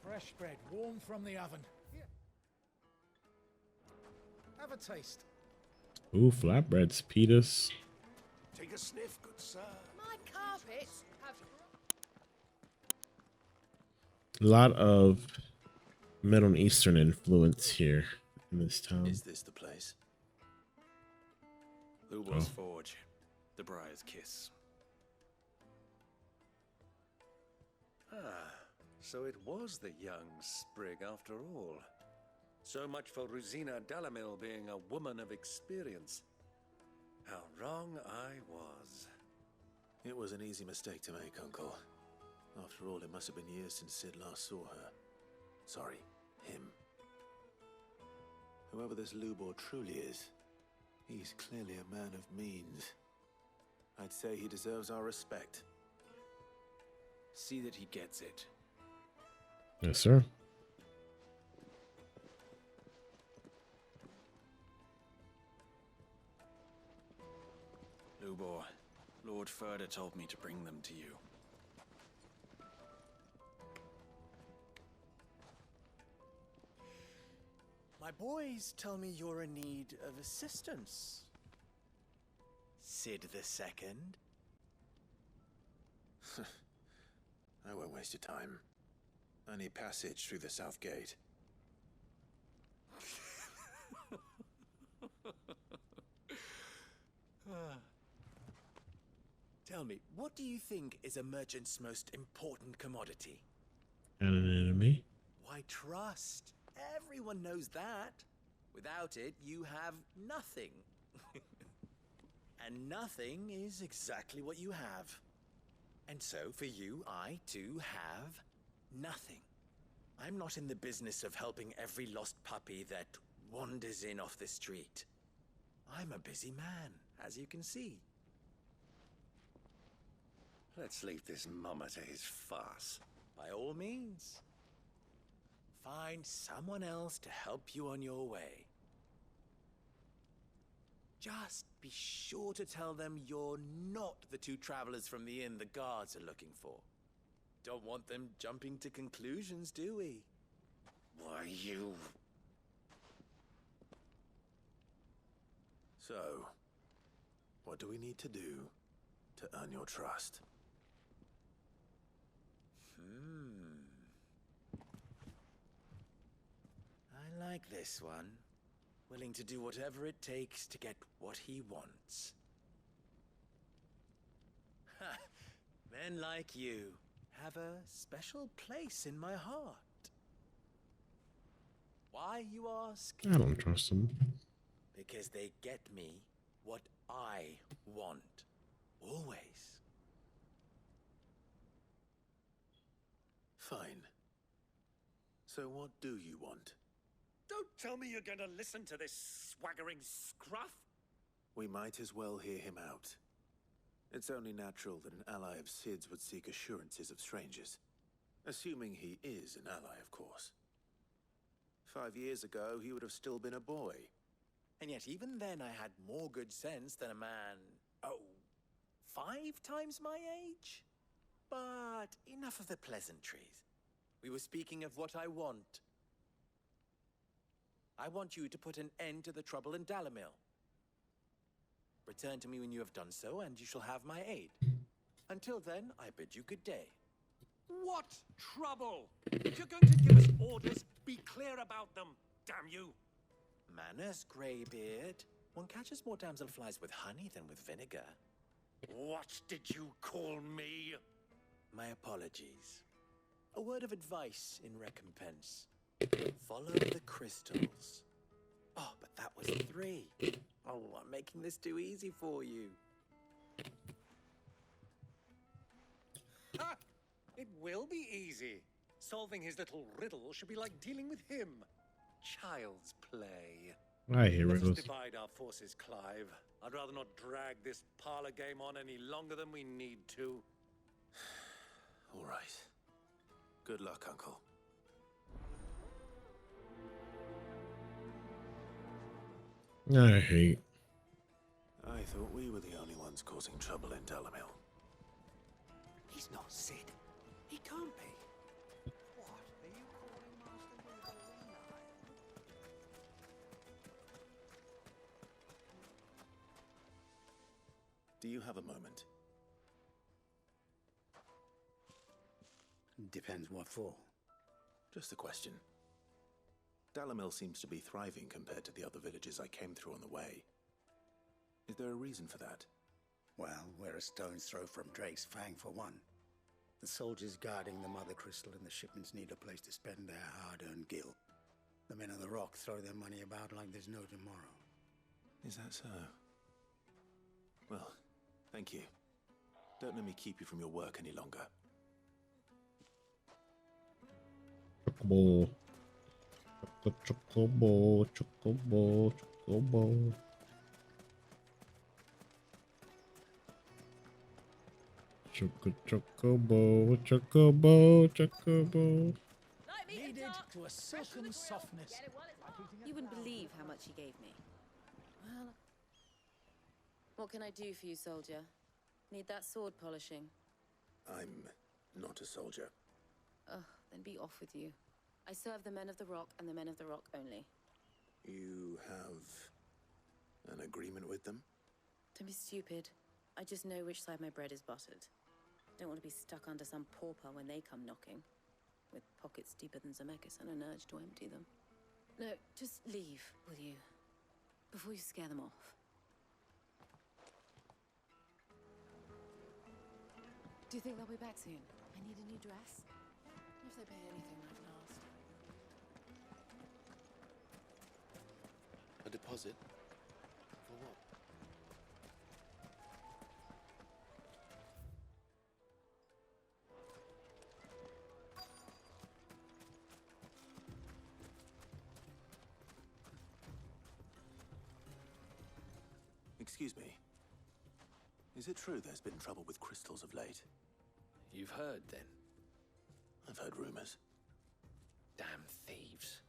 Fresh bread, warm from the oven. Here. Have a taste. Ooh, flatbreads, pitas. Take a sniff, good sir. My carpets have... A lot of Middle Eastern influence here in this town. Is this the place? Lubo's Forge, the Briar's Kiss. Ah, so it was the young sprig after all. So much for Rosina Dalamil being a woman of experience. How wrong I was. It was an easy mistake to make, Uncle. After all, it must have been years since Sid last saw her. Sorry, him. Whoever this Lubor truly is, he's clearly a man of means. I'd say he deserves our respect. See that he gets it. Yes, sir. Lubor, Lord Furder told me to bring them to you. My boys tell me you're in need of assistance. Sid the Second? I won't waste your time. I need passage through the south gate. Tell me, what do you think is a merchant's most important commodity? And an enemy. Why, trust. Everyone knows that. Without it, you have nothing. And nothing is exactly what you have. And so, for you, I, too, have nothing. I'm not in the business of helping every lost puppy that wanders in off the street. I'm a busy man, as you can see. Let's leave this mama to his farce. By all means. Find someone else to help you on your way. Just be sure to tell them you're not the two travelers from the inn the guards are looking for. Don't want them jumping to conclusions, do we? Why, you... So, what do we need to do to earn your trust? I like this one. Willing to do whatever it takes to get what he wants. Ha! Men like you have a special place in my heart. Why, you ask? I don't trust them. Because they get me what I want. Always. Fine. So what do you want? Don't tell me you're going to listen to this swaggering scruff. We might as well hear him out. It's only natural that an ally of Sid's would seek assurances of strangers. Assuming he is an ally, of course. 5 years ago, he would have still been a boy. And yet even then I had more good sense than a man, 5 times my age? But enough of the pleasantries. We were speaking of what I want. I want you to put an end to the trouble in Dalamil. Return to me when you have done so, and you shall have my aid. Until then, I bid you good day. What trouble? If you're going to give us orders, be clear about them, damn you. Manners, Greybeard. One catches more damselflies with honey than with vinegar. What did you call me? My apologies. A word of advice in recompense. Follow the crystals. Oh, but that was 3. Oh, I'm making this too easy for you. Ha! It will be easy. Solving his little riddle should be like dealing with him. Child's play. I hear Let us riddles. divide our forces, Clive. I'd rather not drag this parlor game on any longer than we need to. All right. Good luck, Uncle. I hate. I thought we were the only ones causing trouble in Dalamil. He's not Sid. He can't be. What are you calling Master Wolverine? Do you have a moment? Depends what for. Just a question. Dalamil seems to be thriving compared to the other villages I came through on the way. Is there a reason for that? Well, we're a stone's throw from Drake's Fang, for one. The soldiers guarding the Mother Crystal and the shipments need a place to spend their hard-earned gil. The men of the Rock throw their money about like there's no tomorrow. Is that so? Well, thank you. Don't let me keep you from your work any longer. Chocobo. Chocobo. Chocobo. Chocobo. Chocobo. Chocobo. Chocobo. Like me Kneaded dark, to a fresh from the silken grill. softness. Get it while it's hot. You wouldn't believe how much he gave me. Well, what can I do for you, soldier? Need that sword polishing? I'm not a soldier. Ugh, then be off with you. I serve the men of the Rock and the men of the Rock only. You have an agreement with them? Don't be stupid. I just know which side my bread is buttered. Don't want to be stuck under some pauper when they come knocking, with pockets deeper than Zemeckis and an urge to empty them. No, just leave, will you? Before you scare them off. Do you think they'll be back soon? I need a new dress. If they pay anything, I can ask. A deposit? For what? Excuse me. Is it true there's been trouble with crystals of late? You've heard, then? I've heard rumors. Damn thieves.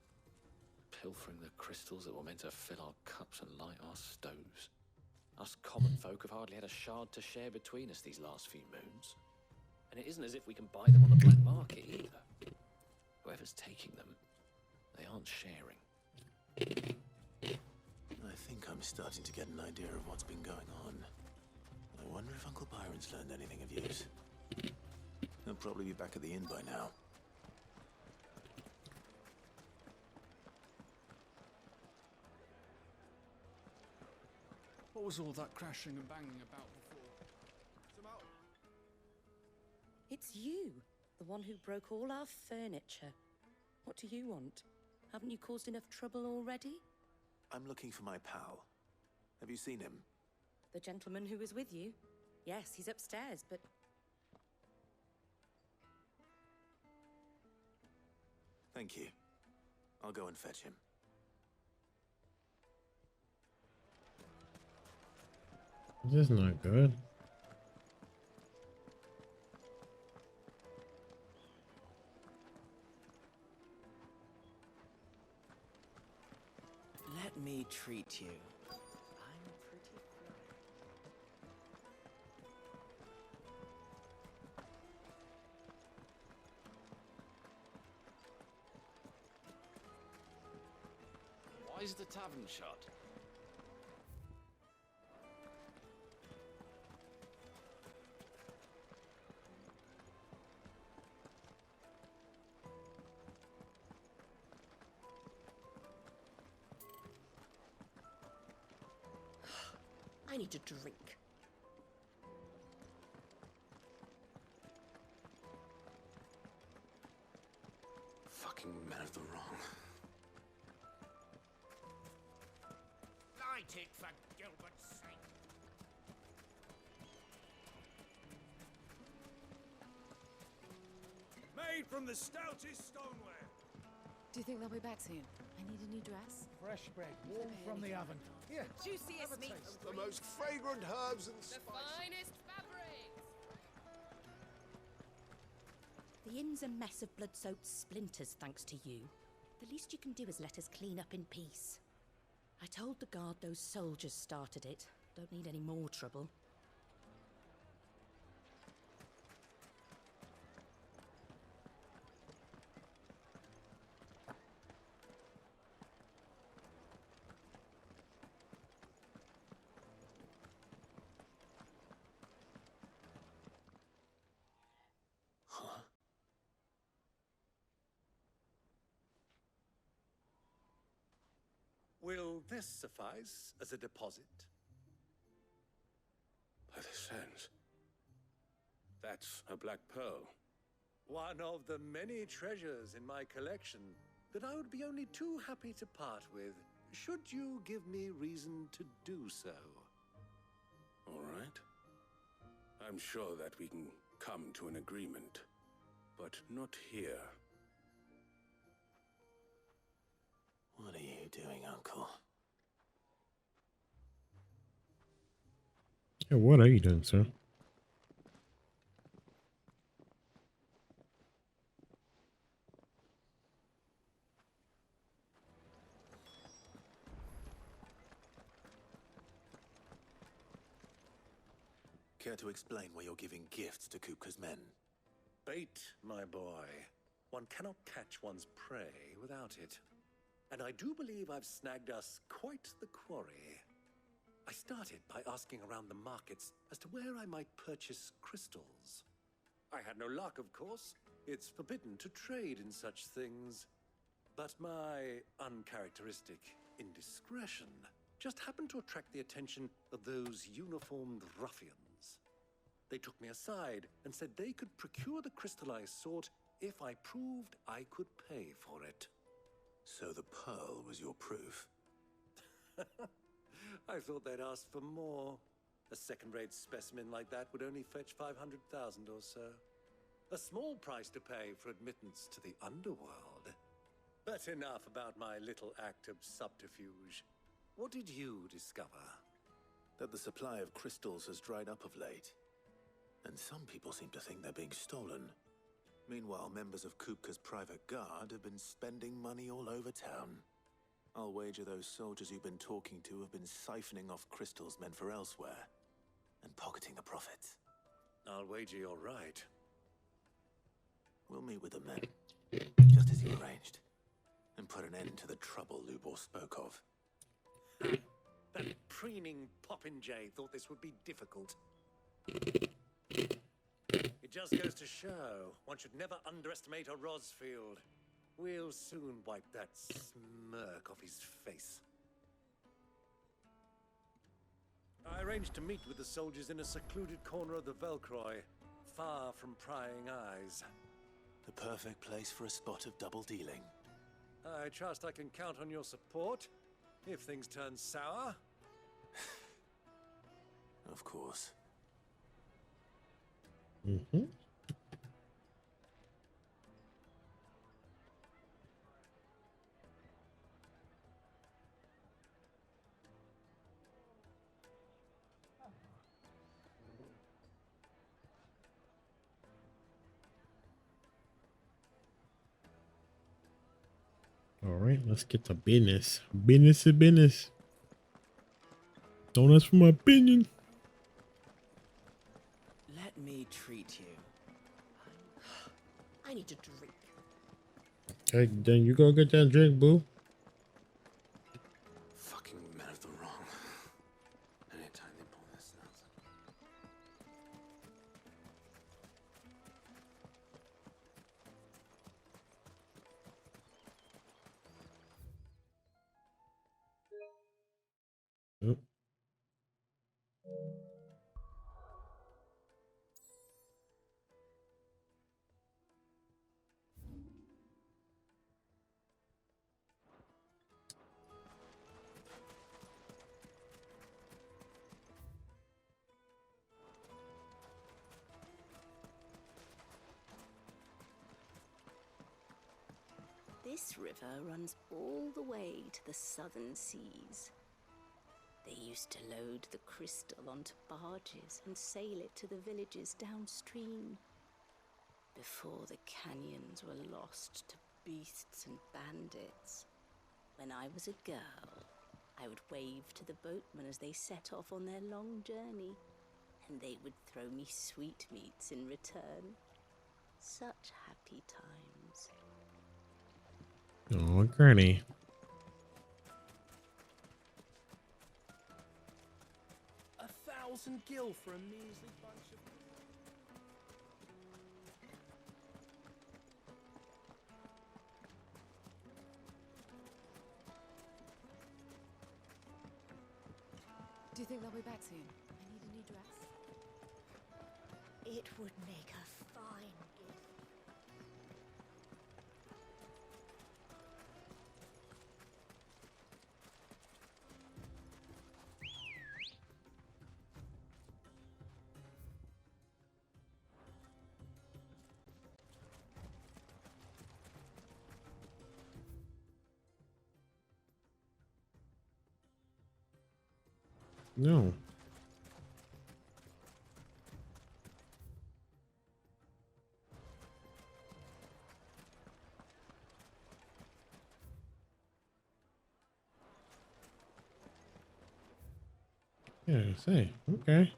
Pilfering the crystals that were meant to fill our cups and light our stoves. Us common folk have hardly had a shard to share between us these last few moons. And it isn't as if we can buy them on the black market either. Whoever's taking them, they aren't sharing. I think I'm starting to get an idea of what's been going on. I wonder if Uncle Byron's learned anything of use. He'll probably be back at the inn by now. What was all that crashing and banging about before? It's you, the one who broke all our furniture. What do you want? Haven't you caused enough trouble already? I'm looking for my pal. Have you seen him? The gentleman who was with you? Yes, he's upstairs, but... Thank you. I'll go and fetch him. This is not good. Let me treat you. I'm pretty fly. Why is the tavern shut? I need a drink. Fucking men of the wrong. Light it, for Gilbert's sake. Made from the stoutest stoneware. Do you think they'll be back soon? I need a new dress. Fresh bread, warm from the oven. Here, Juiciest meat. the most fragrant herbs and The finest fabrics. The inn's a mess of blood-soaked splinters, thanks to you. The least you can do is let us clean up in peace. I told the guard those soldiers started it. Don't need any more trouble. Will this suffice as a deposit? By the sands. That's a black pearl. One of the many treasures in my collection that I would be only too happy to part with, should you give me reason to do so. All right. I'm sure that we can come to an agreement, but not here. What are you doing, Uncle? Yeah, what are you doing, sir? Care to explain why you're giving gifts to Kupka's men? Bait, my boy. One cannot catch one's prey without it. And I do believe I've snagged us quite the quarry. I started by asking around the markets as to where I might purchase crystals. I had no luck, of course. It's forbidden to trade in such things. But my uncharacteristic indiscretion just happened to attract the attention of those uniformed ruffians. They took me aside and said they could procure the crystal I sought if I proved I could pay for it. So the pearl was your proof? I thought they'd ask for more. A second-rate specimen like that would only fetch 500,000 or so. A small price to pay for admittance to the underworld. But enough about my little act of subterfuge. What did you discover? That the supply of crystals has dried up of late. And some people seem to think they're being stolen. Meanwhile, members of Kupka's private guard have been spending money all over town. I'll wager those soldiers you've been talking to have been siphoning off crystals meant for elsewhere, and pocketing the profits. I'll wager you're right. We'll meet with them then, just as you arranged, and put an end to the trouble Lubor spoke of. That preening popinjay thought this would be difficult. It just goes to show one should never underestimate a Rosfield. We'll soon wipe that smirk off his face. I arranged to meet with the soldiers in a secluded corner of the Velcroy, far from prying eyes. The perfect place for a spot of double dealing. I trust I can count on your support if things turn sour. Of course. Mm-hmm. All right, let's get to business. Business is business. Don't ask for my opinion. Let me treat you. I need a drink. Okay, then you go get that drink, boo. Fucking men of the wrong. Anytime they pull this nonsense. Yep. This river runs all the way to the southern seas. They used to load the crystal onto barges and sail it to the villages downstream, before the canyons were lost to beasts and bandits. When I was a girl, I would wave to the boatmen as they set off on their long journey, and they would throw me sweetmeats in return. Such happy times. Oh, Granny. A 1,000 gil for a measly bunch of... Do you think they'll be back soon? I need a new dress. It would make a fine gift. No. Yeah, say, okay.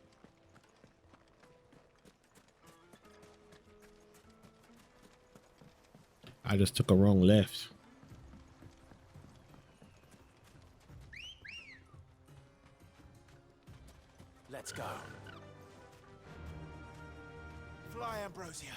I just took a wrong left. Let's go. Fly, Ambrosia.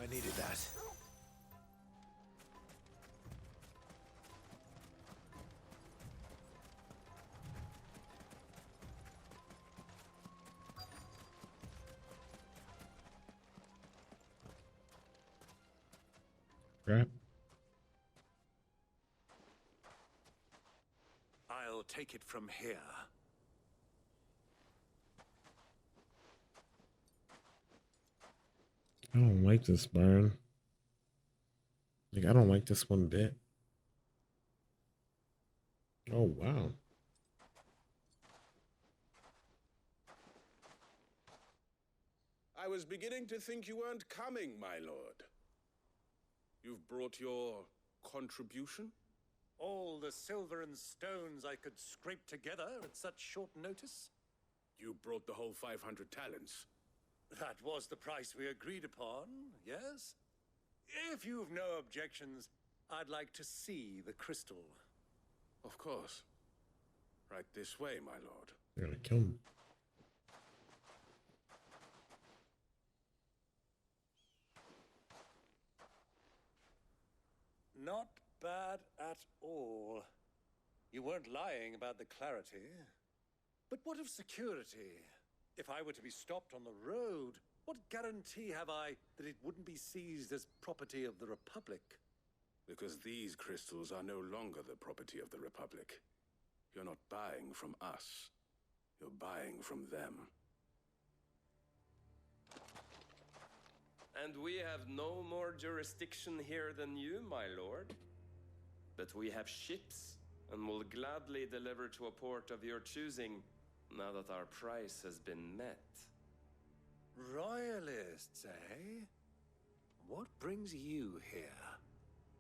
I needed that. Right. I'll take it from here. I don't like this burn. Like, I don't like this one bit. Oh, wow. I was beginning to think you weren't coming, my lord. You've brought your contribution? All the silver and stones I could scrape together at such short notice? You brought the whole 500 talents. That was the price we agreed upon, yes? If you've no objections, I'd like to see the crystal. Of course. Right this way, my lord. They're gonna kill me. Not bad at all. You weren't lying about the clarity. But what of security? If I were to be stopped on the road, what guarantee have I that it wouldn't be seized as property of the Republic? Because these crystals are no longer the property of the Republic. You're not buying from us. You're buying from them. And we have no more jurisdiction here than you, my lord. But we have ships, and will gladly deliver to a port of your choosing, now that our price has been met. Royalists, eh? What brings you here?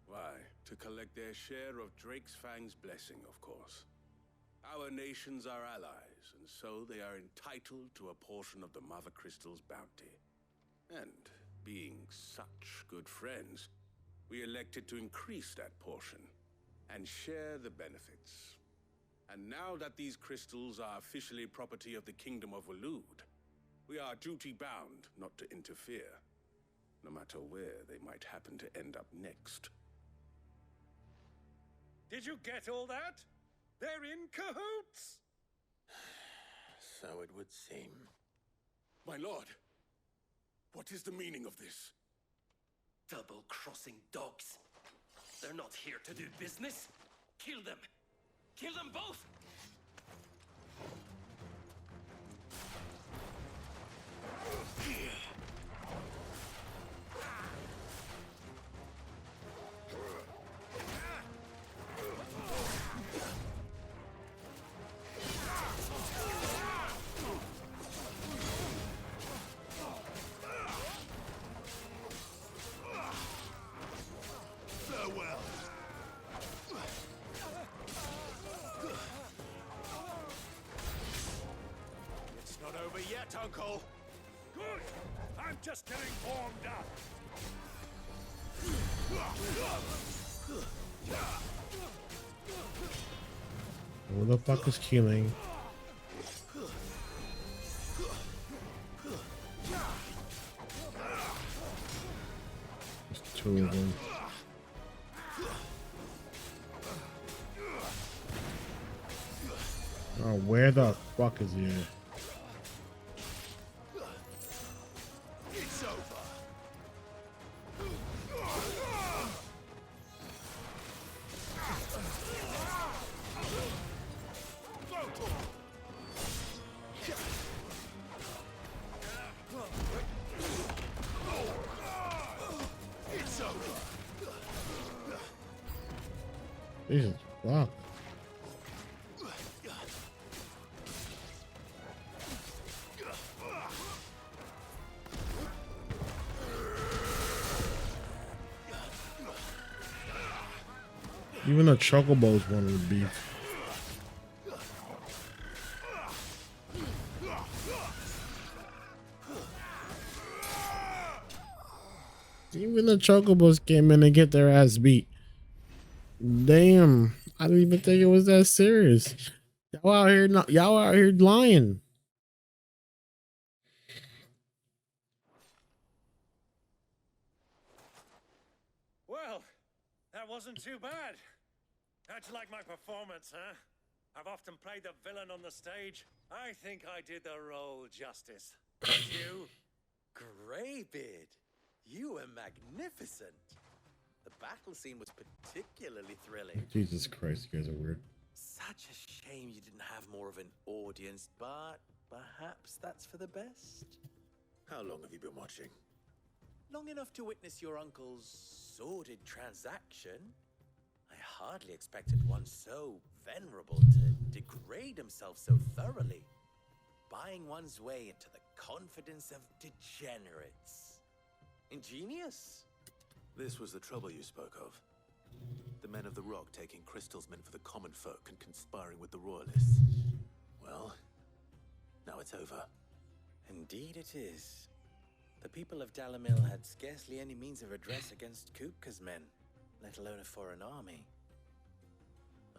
Why, to collect their share of Drake's Fang's blessing, of course. Our nations are allies, and so they are entitled to a portion of the Mother Crystal's bounty. And being such good friends, we elected to increase that portion and share the benefits. And now that these crystals are officially property of the Kingdom of Waloed, we are duty-bound not to interfere, no matter where they might happen to end up next. Did you get all that? They're in cahoots! So it would seem. My lord, what is the meaning of this? Double-crossing dogs. They're not here to do business. Kill them. Kill them both! Farewell. It's not over yet, Uncle. Good! I'm just getting warmed up. Who the fuck is killing? There's two of them. Oh, where the fuck is he at? It's over. It's over. Jesus fuck. Even the chocobos wanted to beef. Even the chocobos came in and get their ass beat. Damn, I didn't even think it was that serious. Y'all out here lying. Well, that wasn't too bad. How'd you like my performance, huh? I've often played the villain on the stage. I think I did the role justice. Don't you? Greybeard, you were magnificent. The battle scene was particularly thrilling. Jesus Christ, you guys are weird. Such a shame you didn't have more of an audience, but perhaps that's for the best. How long have you been watching? Long enough to witness your uncle's sordid transaction. I hardly expected one so venerable to degrade himself so thoroughly. Buying one's way into the confidence of degenerates. Ingenious. This was the trouble you spoke of. The men of the Rock taking crystals meant for the common folk and conspiring with the Royalists. Well, now it's over. Indeed it is. The people of Dalamil had scarcely any means of redress against Kupka's men, let alone a foreign army.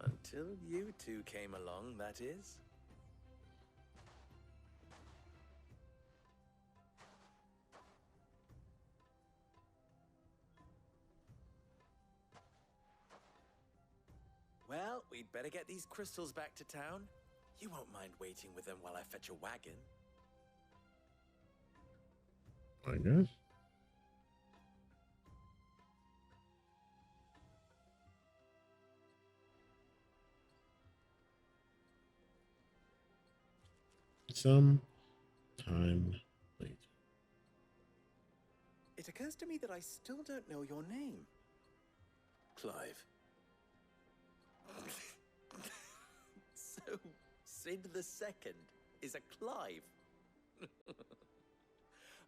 Until you two came along, that is. Well, we'd better get these crystals back to town. You won't mind waiting with them while I fetch a wagon. I guess. Some time later. It occurs to me that I still don't know your name. Clive. So, Sid the Second is a Clive.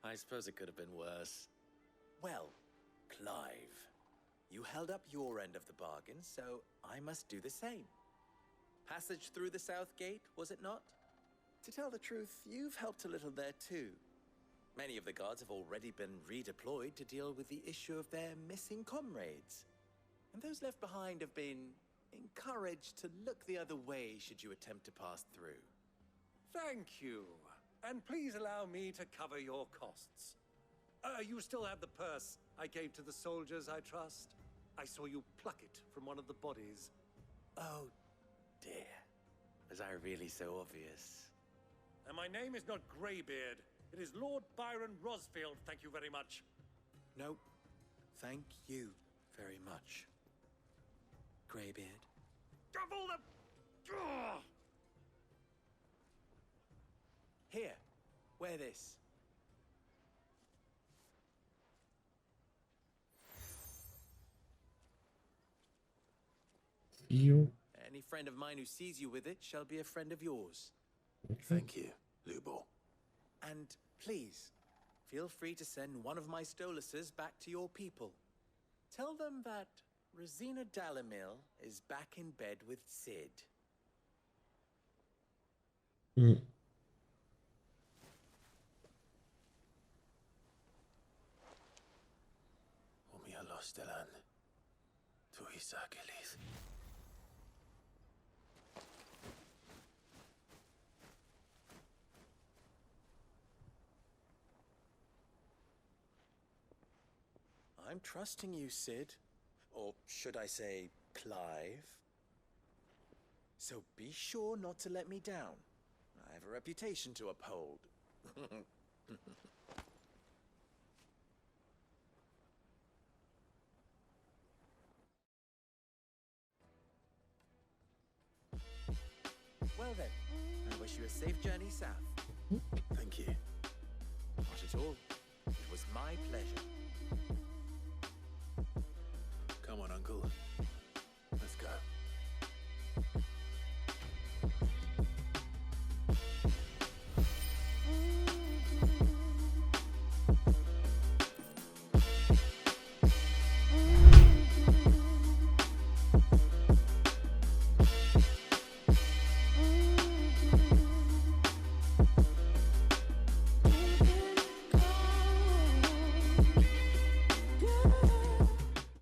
I suppose it could have been worse. Well, Clive, you held up your end of the bargain, so I must do the same. Passage through the South Gate, was it not? To tell the truth, you've helped a little there too. Many of the guards have already been redeployed to deal with the issue of their missing comrades. And those left behind have been encouraged to look the other way should you attempt to pass through. Thank you. And please allow me to cover your costs. You still have the purse I gave to the soldiers, I trust? I saw you pluck it from one of the bodies. Oh, dear. Was I really so obvious? And my name is not Greybeard. It is Lord Byron Rosfield, thank you very much. No, thank you very much, Greybeard. Of all the... Ugh! Here, wear this. You. Any friend of mine who sees you with it shall be a friend of yours. Thank you, Lubo. And please, feel free to send one of my Stoluses back to your people. Tell them that Rosina Dalamil is back in bed with Sid. Mm. Omia Lostelan. Tuisa Achilles. I'm trusting you, Sid. Or should I say, Clive? So be sure not to let me down. I have a reputation to uphold. Well then, I wish you a safe journey south. Thank you. Not at all. It was my pleasure. Come on, Uncle.